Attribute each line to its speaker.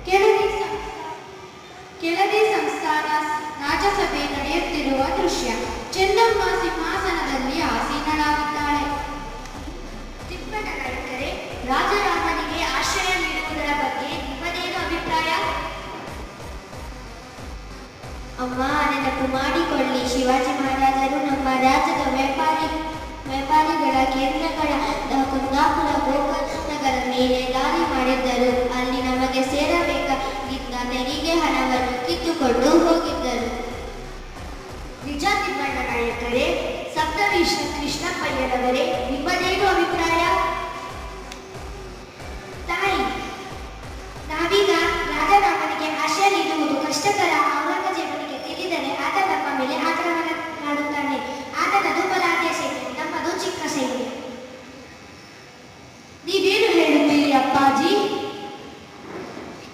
Speaker 1: ಕೆಳದಿ ಕೆಳದಿ ಸಂಸ್ಥಾನ ರಾಜಸಭೆ ನಡೆಯುತ್ತಿರುವ ದೃಶ್ಯ. ಚೆನ್ನಮ್ಮ ಸಿಂಹಾಸನದಲ್ಲಿ ಆಸೀನಳಾಗಿದ್ದಾಳೆ. ತಿಮ್ಮನ ನಾಯಕರೇ, ರಾಜರಾಮನಿಗೆ ಆಶ್ರಯ ನೀಡುವುದರ ಬಗ್ಗೆ ನಿಮ್ಮದೇನು ಅಭಿಪ್ರಾಯ?
Speaker 2: ಅಮ್ಮ, ನೆನಪು ಮಾಡಿಕೊಳ್ಳಿ, ಶಿವಾಜಿ ಮಹಾರಾಜರು ನಮ್ಮ ರಾಜ್ಯದ ವ್ಯಾಪಾರಿಗಳ ಕೇಂದ್ರಗಳಾದ ಕುಂದಾಪುರ, ಗೋಕರ್ಣಗಳ ಮೇಲೆ ದಾಳಿ ಮಾಡಿದ್ದರು. ಅಲ್ಲಿ ನಮಗೆ ಸೇರಬೇಕಾಗಿದ್ದ ತೆರಿಗೆ ಹಣವನ್ನು ಕಿತ್ತುಕೊಂಡು ಹೋಗಿದ್ದರು.
Speaker 1: ನಿಜ ತಿಮ್ಮಣ್ಣ ನಾಯಕರೇ. ಸಪ್ತರ್ಷಿ ಕೃಷ್ಣಪ್ಪಯ್ಯನವರೇ, ನಿಮ್ಮದೇನು ಅಭಿಪ್ರಾಯ?